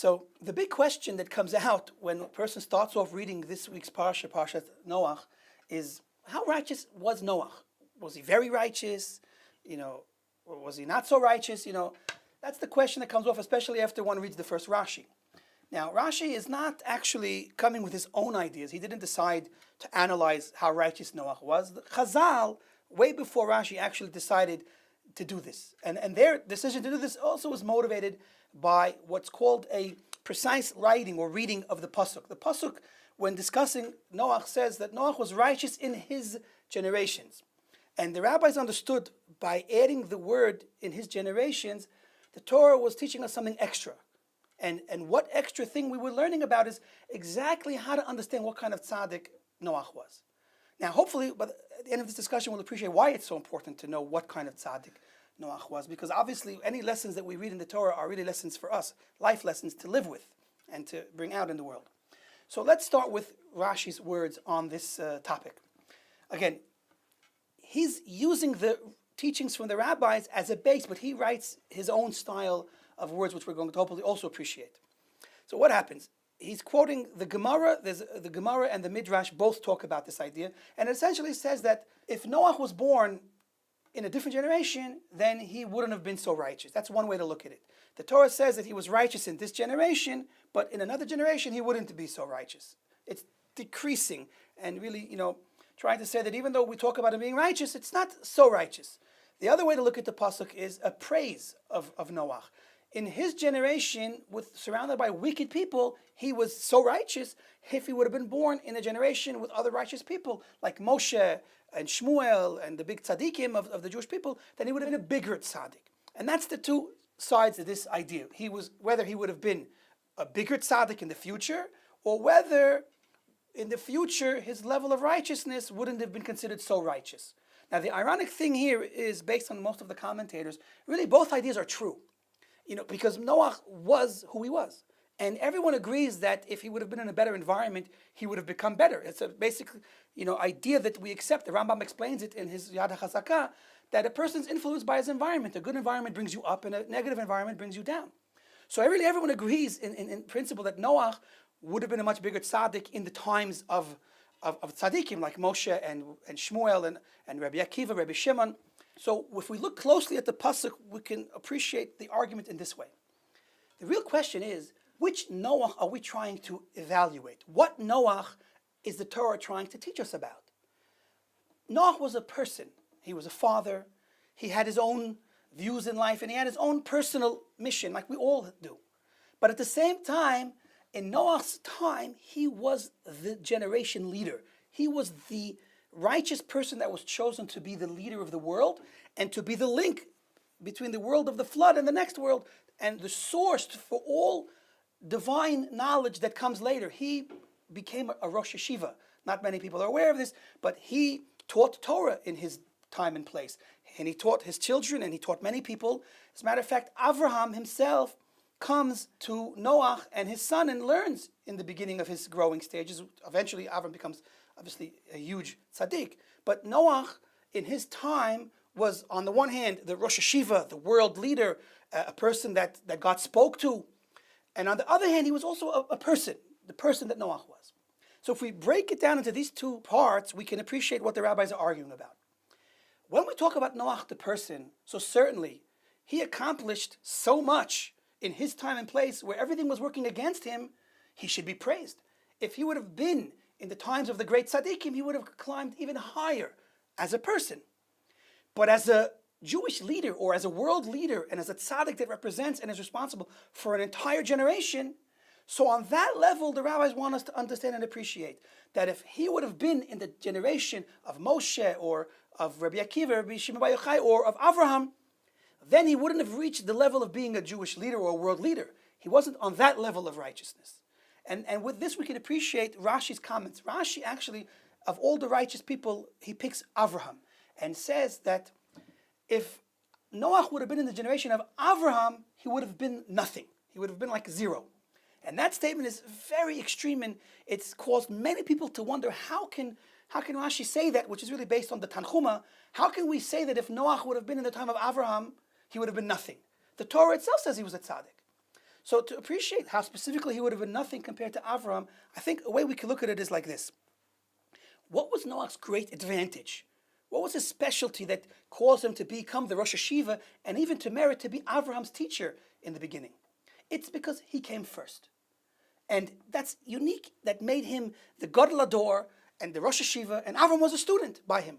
So the big question that comes out when a person starts off reading this week's parsha, Parshat Noach, is how righteous was Noach? Was he very righteous? Or was he not so righteous? That's the question that comes off, especially after one reads the first Rashi. Now, Rashi is not actually coming with his own ideas. He didn't decide to analyze how righteous Noach was. The Chazal, way before Rashi, actually decided to do this. And their decision to do this also was motivated by what's called a precise writing or reading of the Pasuk. The Pasuk, when discussing Noach, says that Noach was righteous in his generations. And the rabbis understood by adding the word in his generations, the Torah was teaching us something extra. And what extra thing we were learning about is exactly how to understand what kind of tzaddik Noach was. Now, hopefully, by the end of this discussion, we'll appreciate why it's so important to know what kind of tzaddik Noach was, because obviously any lessons that we read in the Torah are really lessons for us, life lessons to live with and to bring out in the world. So let's start with Rashi's words on this topic. Again, he's using the teachings from the rabbis as a base, but he writes his own style of words, which we're going to hopefully also appreciate. So what happens? He's quoting the Gemara. The Gemara and the Midrash both talk about this idea, and it essentially says that if Noach was born in a different generation, then he wouldn't have been so righteous. That's one way to look at it. The Torah says that he was righteous in this generation, but in another generation he wouldn't be so righteous. It's decreasing and really, trying to say that even though we talk about him being righteous, it's not so righteous. The other way to look at the pasuk is a praise of Noach. In his generation, surrounded by wicked people, he was so righteous. If he would have been born in a generation with other righteous people, like Moshe and Shmuel and the big tzaddikim of the Jewish people, then he would have been a bigger tzaddik. And that's the two sides of this idea. Whether he would have been a bigger tzaddik in the future, or whether in the future his level of righteousness wouldn't have been considered so righteous. Now, the ironic thing here is, based on most of the commentators, really both ideas are true. Because Noach was who he was. And everyone agrees that if he would have been in a better environment, he would have become better. It's a basic, idea that we accept. The Rambam explains it in his Yad HaChazakah, that a person's influenced by his environment. A good environment brings you up, and a negative environment brings you down. So everyone agrees in principle that Noach would have been a much bigger tzaddik in the times of tzaddikim, like Moshe and Shmuel and Rabbi Akiva, Rabbi Shimon. So if we look closely at the pasuk, we can appreciate the argument in this way. The real question is, which Noach are we trying to evaluate? What Noach is the Torah trying to teach us about? Noach was a person. He was a father. He had his own views in life, and he had his own personal mission, like we all do. But at the same time, in Noach's time, he was the generation leader. He was the righteous person that was chosen to be the leader of the world and to be the link between the world of the flood and the next world and the source for all divine knowledge that comes later. He became a Rosh Yeshiva. Not many people are aware of this, but he taught Torah in his time and place. And he taught his children, and he taught many people. As a matter of fact, Avraham himself comes to Noach and his son and learns in the beginning of his growing stages. Eventually, Avraham becomes obviously a huge tzaddik. But Noach, in his time, was on the one hand the Rosh Yeshiva, the world leader, a person that God spoke to. And on the other hand, he was also a person, the person that Noach was. So if we break it down into these two parts, we can appreciate what the rabbis are arguing about. When we talk about Noach the person, so certainly he accomplished so much in his time and place where everything was working against him, he should be praised. If he would have been in the times of the great tzaddikim, he would have climbed even higher as a person. But as a Jewish leader or as a world leader and as a tzaddik that represents and is responsible for an entire generation, so on that level, the rabbis want us to understand and appreciate that if he would have been in the generation of Moshe or of Rabbi Akiva, Rabbi Shimon Bar Yochai, or of Avraham, then he wouldn't have reached the level of being a Jewish leader or a world leader. He wasn't on that level of righteousness. And with this, we can appreciate Rashi's comments. Rashi actually, of all the righteous people, he picks Avraham and says that if Noach would have been in the generation of Avraham, he would have been nothing. He would have been like zero. And that statement is very extreme, and it's caused many people to wonder, how can Rashi say that, which is really based on the Tanchuma? How can we say that if Noach would have been in the time of Avraham, he would have been nothing? The Torah itself says he was a tzaddik. So to appreciate how specifically he would have been nothing compared to Avram, I think a way we can look at it is like this. What was Noach's great advantage? What was his specialty that caused him to become the Rosh Hashiva and even to merit to be Avraham's teacher in the beginning? It's because he came first. And that's unique. That made him the Gadol Hador and the Rosh Hashiva, and Avram was a student by him.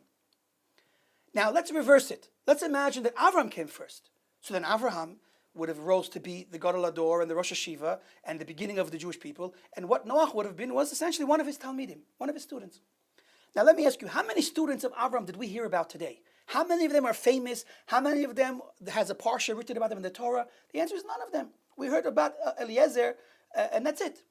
Now let's reverse it. Let's imagine that Avram came first. So then Avraham would have rose to be the Gadol Hador and the Rosh Hashiva and the beginning of the Jewish people. And what Noach would have been was essentially one of his Talmidim, one of his students. Now let me ask you, how many students of Avram did we hear about today? How many of them are famous? How many of them has a parsha written about them in the Torah? The answer is none of them. We heard about Eliezer, and that's it.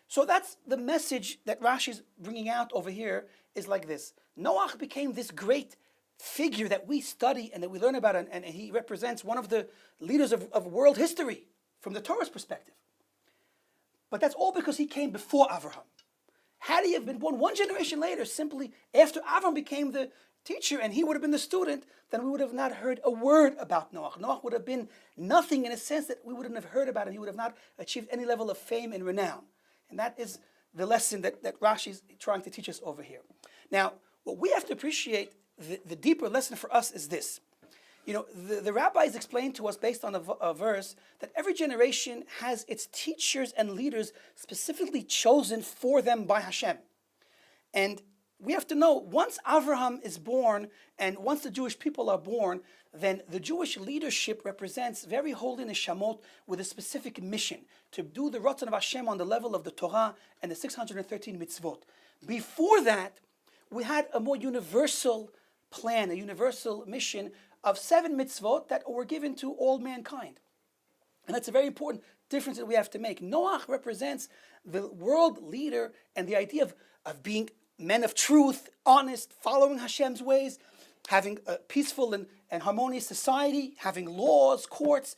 So that's the message that Rashi is bringing out over here, is like this. Noach became this great figure that we study and that we learn about, and he represents one of the leaders of world history from the Torah's perspective. But that's all because he came before Avraham. Had he have been born one generation later, simply after Avram became the teacher and he would have been the student, then we would have not heard a word about Noach. Noach would have been nothing in a sense that we wouldn't have heard about him. He would have not achieved any level of fame and renown. And that is the lesson that Rashi is trying to teach us over here. Now, what we have to appreciate, the deeper lesson for us is this. You know, the rabbis explained to us based on a verse that every generation has its teachers and leaders specifically chosen for them by Hashem. And we have to know, once Avraham is born and once the Jewish people are born, then the Jewish leadership represents very holy neshamot with a specific mission to do the Ratzon of Hashem on the level of the Torah and the 613 mitzvot. Before that, we had a more universal plan, a universal mission of 7 mitzvot that were given to all mankind. And that's a very important difference that we have to make. Noach represents the world leader and the idea of being men of truth, honest, following Hashem's ways, having a peaceful and harmonious society, having laws, courts,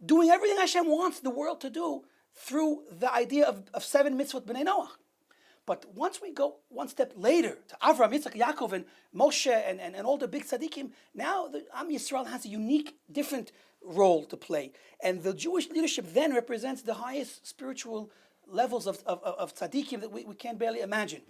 doing everything Hashem wants the world to do through the idea of 7 mitzvot b'nei Noach. But once we go one step later to Avraham, Yitzchak, Yaakov, and Moshe, and all the big tzaddikim, now the Am Yisrael has a unique, different role to play. And the Jewish leadership then represents the highest spiritual levels of tzaddikim that we can barely imagine.